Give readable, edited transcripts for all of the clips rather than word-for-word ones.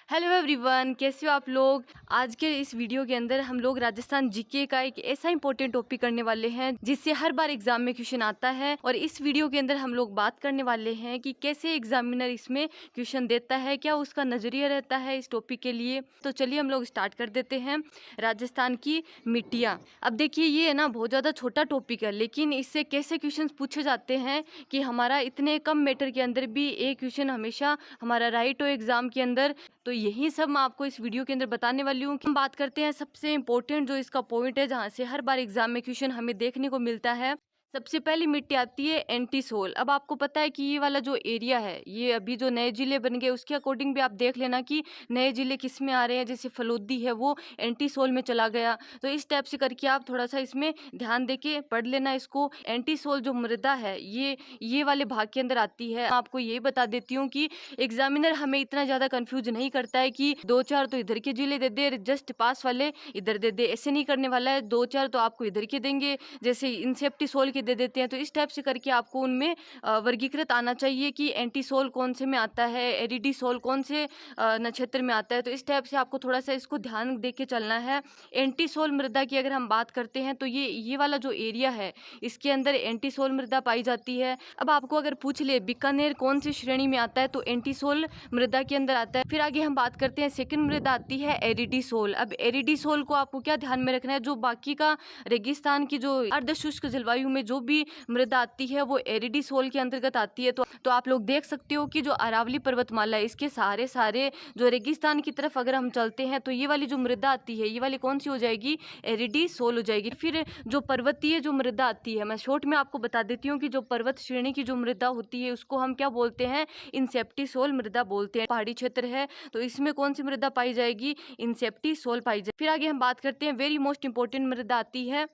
Hello everyone, कैसे हो आप लोग। आज के इस वीडियो के अंदर हम लोग राजस्थान जीके का एक ऐसा इंपॉर्टेंट टॉपिक करने वाले हैं जिससे हर बार एग्जाम में क्वेश्चन आता है। और इस वीडियो के अंदर हम लोग बात करने वाले हैं कि कैसे एग्जामिनर इसमें क्वेश्चन देता है, क्या उसका नजरिया रहता है इस टॉपिक के लिए। तो चलिए हम लोग स्टार्ट कर देते हैं। राजस्थान की मिट्टियाँ। अब देखिए, ये है ना बहुत ज़्यादा छोटा टॉपिक है, लेकिन इससे कैसे क्वेश्चन पूछे जाते हैं कि हमारा इतने कम मैटर के अंदर भी एक क्वेश्चन हमेशा हमारा राइट हो एग्जाम के अंदर। तो यही सब मैं आपको इस वीडियो के अंदर बताने वाली हूँ। हम बात करते हैं सबसे इम्पोर्टेंट जो इसका पॉइंट है, जहाँ से हर बार एग्जाम में क्वेश्चन हमें देखने को मिलता है। सबसे पहली मिट्टी आती है एंटीसोल। अब आपको पता है कि ये वाला जो एरिया है, ये अभी जो नए जिले बन गए उसके अकॉर्डिंग भी आप देख लेना कि नए जिले किस में आ रहे हैं। जैसे फलोदी है वो एंटीसोल में चला गया। तो इस टाइप से करके आप थोड़ा सा इसमें ध्यान देके पढ़ लेना इसको। एंटीसोल जो मृदा है ये वाले भाग के अंदर आती है। आपको ये बता देती हूँ कि एग्जामिनर हमें इतना ज़्यादा कंफ्यूज नहीं करता है कि दो चार तो इधर के जिले दे दे, जस्ट पास वाले इधर दे दे। ऐसे नहीं करने वाला है। दो चार तो आपको इधर के देंगे, जैसे इंसेप्टिसोल के दे देते हैं। तो इस टाइप से करके आपको उनमें वर्गीकृत आना चाहिए कि एंटीसोल कौन से में आता है, एरिडीसोल कौन से नक्षत्र में आता है। तो इस टाइप से आपको थोड़ा सा इसको ध्यान दे के चलना है। एंटीसोल मृदा की अगर हम बात करते हैं तो ये वाला जो एरिया है इसके अंदर एंटीसोल मृदा पाई जाती है। अब आपको अगर पूछ ले बीकानेर कौन सी श्रेणी में आता है, तो एंटीसोल मृदा के अंदर आता है। फिर आगे हम बात करते हैं, सेकंड मृदा आती है एरिडीसोल। अब एरिडीसोल को आपको क्या ध्यान में रखना है, जो बाकी का रेगिस्तान की जो अर्धशुष्क जलवायु में जो भी मृदा आती है वो एरिडीसोल के अंतर्गत आती है। तो आप लोग देख सकते हो कि जो अरावली पर्वतमाला है इसके सारे जो रेगिस्तान की तरफ अगर हम चलते हैं तो ये वाली जो मृदा आती है ये वाली कौन सी हो जाएगी, एरिडीसोल हो जाएगी। फिर जो पर्वतीय जो मृदा आती है, मैं शॉर्ट में आपको बता देती हूँ कि जो पर्वत श्रेणी की जो मृदा होती है उसको हम क्या बोलते हैं, इंसेप्टिसोल मृदा बोलते हैं। पहाड़ी क्षेत्र है तो इसमें कौन सी मृदा पाई जाएगी, इंसेप्टिसोल पाई जाएगी। फिर आगे हम बात करते हैं, वेरी मोस्ट इंपॉर्टेंट मृदा आती है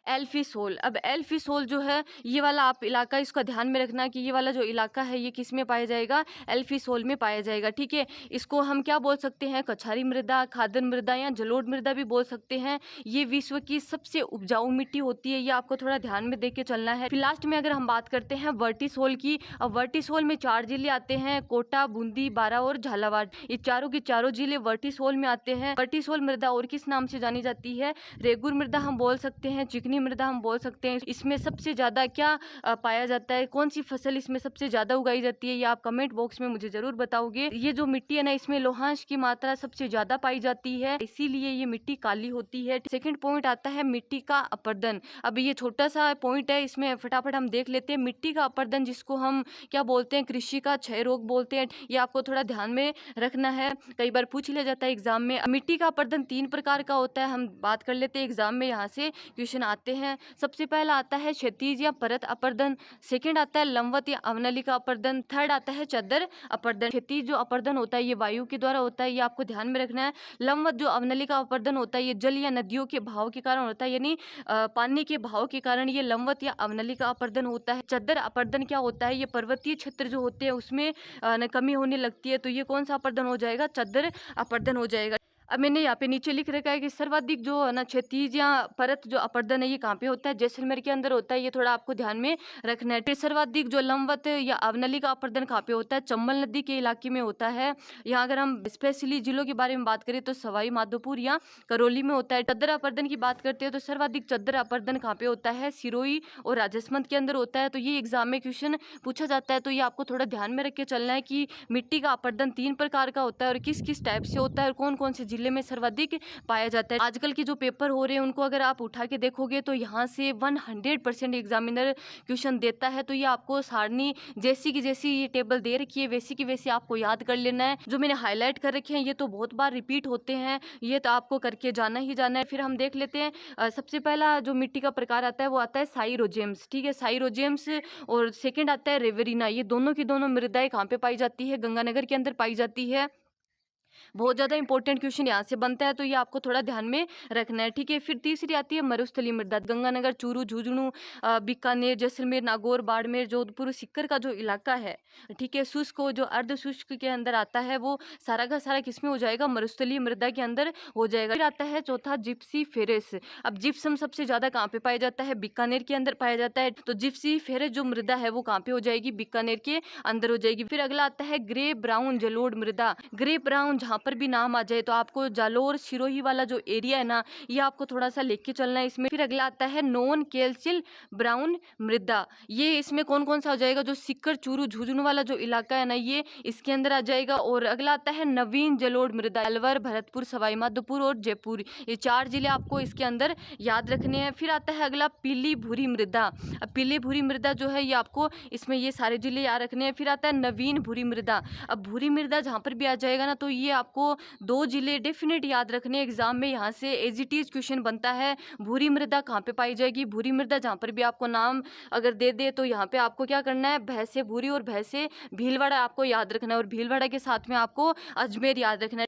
एल्फिसोल। अब एल्फिसोल जो है ये वाला आप इलाका इसका ध्यान में रखना कि ये वाला जो इलाका है ये किस में पाया जाएगा, एल्फिसोल में पाया जाएगा। ठीक है, इसको हम क्या बोल सकते हैं, कछारी मृदा, खादन मृदा या जलोढ़ मृदा भी बोल सकते हैं। ये विश्व की सबसे उपजाऊ मिट्टी होती है, ये आपको थोड़ा ध्यान में देख के चलना है। फिर लास्ट में अगर हम बात करते हैं वर्टिसोल की। अब वर्टिसोल में 4 जिले आते हैं, कोटा, बूंदी, बारा और झालावाड़। ये चारों के चारों जिले वर्टिसोल में आते हैं। वर्टिसोल मृदा और किस नाम से जानी जाती है, रेगुर मृदा हम बोल सकते हैं, चिकनी मृदा हम बोल सकते हैं। इसमें सबसे ज्यादा क्या पाया जाता है, कौन सी फसल इसमें सबसे ज्यादा उगाई जाती है, ये आप कमेंट बॉक्स में मुझे जरूर बताओगे। ये जो मिट्टी है ना इसमें लोहांश की मात्रा सबसे ज्यादा पाई जाती है, इसीलिए ये मिट्टी काली होती है। सेकंड पॉइंट आता है मिट्टी का अपर्दन। अब ये छोटा सा पॉइंट है, इसमें फटाफट हम देख लेते हैं। मिट्टी का अपर्दन जिसको हम क्या बोलते हैं, कृषि का क्षय रोग बोलते हैं। ये आपको थोड़ा ध्यान में रखना है, कई बार पूछ लिया जाता है एग्जाम में। मिट्टी का अपर्दन 3 प्रकार का होता है, हम बात कर लेते हैं, एग्जाम में यहाँ से क्वेश्चन आते हैं। सबसे पहला आता है क्षैतिज या परत अपर्दन, सेकंड आता है लंबवत या अवनलिका अपर्दन, थर्ड आता है चद्दर अपर्दन। क्षैतिज जो अपर्दन होता है ये वायु के द्वारा होता है, ये आपको ध्यान में रखना है। लंबवत जो अवनलिका अपर्दन होता है ये जल या नदियों के भाव के कारण होता है, यानी पानी के भाव के कारण ये लंबवत या अवनलिका अपर्दन होता है। चद्दर अपर्दन क्या होता है, ये पर्वतीय क्षेत्र जो होते हैं उसमें कमी होने लगती है, तो ये कौन सा अपर्दन हो जाएगा, चद्दर अपर्दन हो जाएगा। अब मैंने यहाँ पे नीचे लिख रखा है कि सर्वाधिक जो है ना क्षैतिज या परत जो अपर्दन है ये कहाँ पे होता है, जैसलमेर के अंदर होता है, ये थोड़ा आपको ध्यान में रखना है। फिर सर्वाधिक जो लंबवत या अवनली का अपर्दन कहाँ पे होता है, चंबल नदी के इलाके में होता है। यहाँ अगर हम स्पेशली जिलों के बारे में बात करें तो सवाई माधोपुर या करौली में होता है। चद्दर अपर्दन की बात करते हैं तो सर्वाधिक चद्दर अपर्दन कहाँ पे होता है, सिरोही और राजसमंद के अंदर होता है। तो ये एग्जाम में क्वेश्चन पूछा जाता है, तो ये आपको थोड़ा ध्यान में रख के चलना है कि मिट्टी का अपर्दन 3 प्रकार का होता है और किस किस टाइप से होता है और कौन कौन से जिले में सर्वाधिक पाया जाता है। आजकल के जो पेपर हो रहे हैं उनको अगर आप उठा के देखोगे तो यहाँ से 100% एग्जामिनर क्वेश्चन देता है। तो ये आपको सारणी जैसी की जैसी ये टेबल दे रखी है वैसी की वैसी आपको याद कर लेना है। जो मैंने हाईलाइट कर रखे हैं ये तो बहुत बार रिपीट होते हैं, ये तो आपको करके जाना ही जाना है। फिर हम देख लेते हैं, सबसे पहला जो मिट्टी का प्रकार आता है वो आता है साइरोजेम्स। ठीक है, साइरोजेम्स। और सेकेंड आता है रेवेरिना। ये दोनों की दोनों मृदाएं कहाँ पे पाई जाती है, गंगानगर के अंदर पाई जाती है। बहुत ज़्यादा इंपॉर्टेंट क्वेश्चन यहाँ से बनता है, तो ये आपको थोड़ा ध्यान में रखना है, ठीक है। फिर तीसरी आती है मरुस्थलीय मृदा, गंगानगर, चूरू, झुंझुनू, बीकानेर, जैसलमेर, नागौर, बाड़मेर, जोधपुर, सीकर का जो इलाका है, ठीक है, शुष्क जो अर्ध शुष्क के अंदर आता है, वो सारा का सारा किसमें हो जाएगा, मरुस्थलीय मृदा के अंदर हो जाएगा। फिर आता है चौथा जिप्सी फेरस। अब जिप्सम सबसे ज्यादा कहाँ पे पाया जाता है, बीकानेर के अंदर पाया जाता है, तो जिप्सी फेरस जो मृदा है वो कहाँ पे हो जाएगी, बीकानेर के अंदर हो जाएगी। फिर अगला आता है ग्रे ब्राउन जलोढ़ मृदा। ग्रे ब्राउन जहाँ पर भी नाम आ जाए तो आपको जालोर सिरोही वाला जो एरिया है ना, ये आपको थोड़ा सा लेके चलना है इसमें। फिर अगला आता है नॉन कैल्शियल ब्राउन मृदा। ये इसमें कौन कौन सा हो जाएगा, जो सीकर, चूरू, झुंझुनू वाला जो इलाका है ना, ये इसके अंदर आ जाएगा। और अगला आता है नवीन जलोढ़ मृदा, अलवर, भरतपुर, सवाई माधोपुर और जयपुर, ये 4 जिले आपको इसके अंदर याद रखने हैं। फिर आता है अगला पीली भूरी मृदा। अब पीली भूरी मृदा जो है ये आपको इसमें ये सारे जिले याद रखने हैं। फिर आता है नवीन भूरी मृदा। अब भूरी मृदा जहाँ पर भी आ जाएगा ना, तो ये आपको 2 जिले डेफिनेट याद रखने एग्जाम में, यहाँ से एज इट इज क्वेश्चन बनता है। भूरी मृदा कहाँ पे पाई जाएगी, भूरी मृदा जहाँ पर भी आपको नाम अगर दे दे तो यहाँ पे आपको क्या करना है, भैंसे भूरी और भैंसे भीलवाड़ा आपको याद रखना है, और भीलवाड़ा के साथ में आपको अजमेर याद रखना है।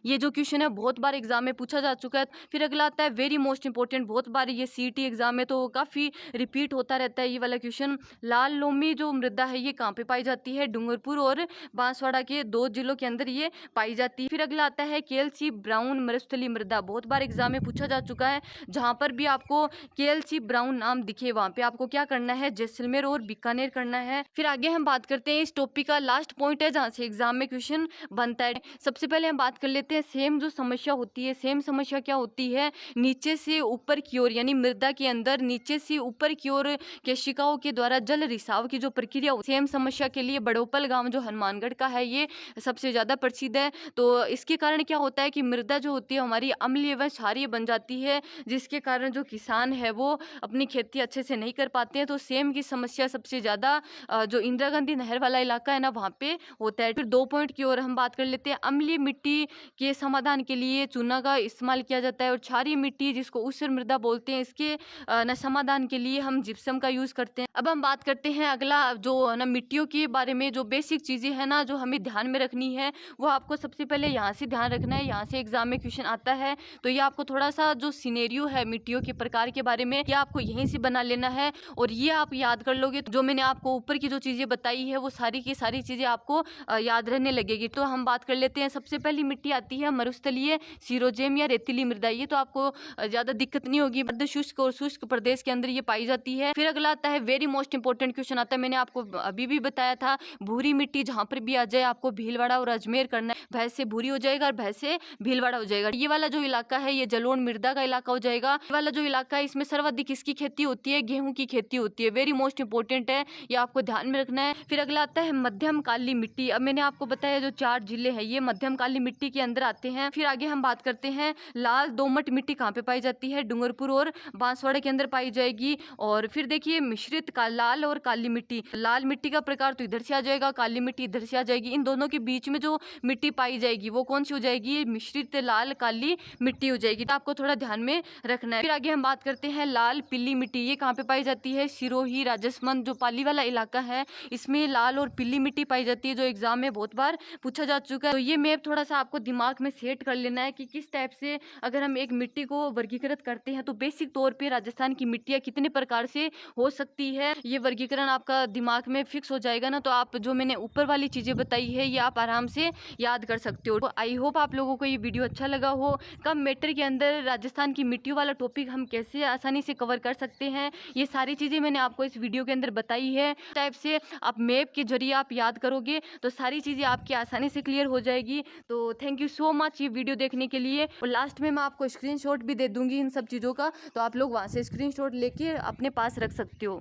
ये जो क्वेश्चन है बहुत बार एग्जाम में पूछा जा चुका है। फिर अगला आता है वेरी मोस्ट इंपॉर्टेंट, बहुत बार ये सीईटी एग्जाम में तो काफ़ी रिपीट होता रहता है ये वाला क्वेश्चन। लाल लोमी जो मृदा है ये कहाँ पे पाई जाती है, डूंगरपुर और बांसवाड़ा के 2 जिलों के अंदर ये पाई जाती है। फिर अगला आता है केएलसी ब्राउन मरुस्थलीय मृदा, बहुत बार एग्जाम में पूछा जा चुका है। जहाँ पर भी आपको केएलसी ब्राउन नाम दिखे वहाँ पे आपको क्या करना है, जैसलमेर और बीकानेर करना है। फिर आगे हम बात करते हैं इस टॉपिक का लास्ट पॉइंट है जहाँ से एग्जाम में क्वेश्चन बनता है। सबसे पहले हम बात कर लेते हैं सेम जो समस्या होती है। सेम समस्या क्या होती है, नीचे से ऊपर की ओर, यानी मृदा के अंदर नीचे से ऊपर की ओर केशिकाओं के द्वारा जल रिसाव की जो प्रक्रिया सेम समस्या के लिए बड़ोपल गांव जो हनुमानगढ़ का है ये सबसे ज्यादा प्रसिद्ध है। तो इसके कारण क्या होता है कि मृदा जो होती है हमारी अम्लीय व क्षारीय बन जाती है, जिसके कारण जो किसान है वो अपनी खेती अच्छे से नहीं कर पाते हैं। तो सेम की समस्या सबसे ज्यादा जो इंदिरा गांधी नहर वाला इलाका है ना वहाँ पे होता है। फिर 2 पॉइंट की ओर हम बात कर लेते हैं। अम्लीय मिट्टी के समाधान के लिए चूना का इस्तेमाल किया जाता है, और क्षारीय मिट्टी जिसको ऊसर मृदा बोलते हैं इसके न समाधान के लिए हम जिप्सम का यूज करते हैं। अब हम बात करते हैं अगला जो ना मिट्टियों के बारे में, जो बेसिक चीजें हैं ना जो हमें ध्यान में रखनी है, वो आपको सबसे पहले यहाँ से ध्यान रखना है। यहाँ से एग्जाम में क्वेश्चन आता है तो ये आपको थोड़ा सा जो सिनेरियो है मिट्टियों के प्रकार के बारे में, ये आपको यहीं से बना लेना है, और ये आप याद कर लोगे तो जो मैंने आपको ऊपर की जो चीजें बताई है वो सारी की सारी चीजें आपको याद रहने लगेगी। तो हम बात कर लेते हैं। सबसे पहली मिट्टी आती है मरुस्थलीय सीरोजेम या रेतीली मृदा। ये तो आपको ज्यादा दिक्कत नहीं होगी, मध्य शुष्क और शुष्क प्रदेश के अंदर ये पाई जाती है। फिर अगला आता है वेरी मोस्ट इंपॉर्टेंट क्वेश्चन आता है, मैंने आपको अभी भी बताया था, भूरी मिट्टी जहां पर भी आ जाए आपको भीलवाड़ा और अजमेर करना है। भैंस से भूरी हो जाएगा और भैंस से भीलवाड़ा हो जाएगा। ये वाला जो इलाका है ये जलोढ़ मृदा का इलाका हो जाएगा। ये वाला जो इलाका है इसमें सर्वाधिक किसकी खेती होती है, गेहूं की खेती होती है। वेरी मोस्ट इंपॉर्टेंट है, ये आपको ध्यान में रखना है। फिर अगला आता है मध्यम काली मिट्टी। अब मैंने आपको बताया जो 4 जिले हैं ये मध्यम काली मिट्टी के अंदर आते हैं। फिर आगे हम बात करते हैं लाल दोमट मिट्टी कहाँ पे पाई जाती है, डूंगरपुर और बांसवाड़ा के अंदर पाई जाएगी। और फिर देखिए मिश्रित का लाल और काली मिट्टी, लाल मिट्टी का प्रकार तो इधर से आ जाएगा, काली मिट्टी इधर से आ जाएगी। इन दोनों के बीच में जो मिट्टी पाई जाएगी वो कौन सी हो जाएगी, मिश्रित लाल काली मिट्टी हो जाएगी। तो आपको थोड़ा ध्यान में रखना है। फिर आगे हम बात करते हैं लाल पीली मिट्टी, ये कहाँ पे पाई जाती है, सिरोही, राजसमंद जो पाली वाला इलाका है इसमें लाल और पीली मिट्टी पाई जाती है, जो एग्जाम में बहुत बार पूछा जा चुका है। तो ये मैप थोड़ा सा आपको दिमाग में सेट कर लेना है कि किस टाइप से अगर हम एक मिट्टी को वर्गीकृत करते हैं तो बेसिक तौर पे राजस्थान की मिट्टियाँ कितने प्रकार से हो सकती है, ये वर्गीकरण आपका दिमाग में फिक्स हो जाएगा ना, तो आप जो मैंने ऊपर वाली चीजें बताई है ये आप आराम से याद कर सकते हो। तो आई होप आप लोगों को ये वीडियो अच्छा लगा हो। कम मैटर के अंदर राजस्थान की मिट्टियों वाला टॉपिक हम कैसे आसानी से कवर कर सकते हैं, ये सारी चीजें मैंने आपको इस वीडियो के अंदर बताई है। टाइप से आप मैप के जरिए आप याद करोगे तो सारी चीजें आपकी आसानी से क्लियर हो जाएगी। तो थैंक यू सो मच ये वीडियो देखने के लिए। और लास्ट में मैं आपको स्क्रीनशॉट भी दे दूंगी इन सब चीज़ों का, तो आप लोग वहाँ से स्क्रीनशॉट लेके अपने पास रख सकते हो।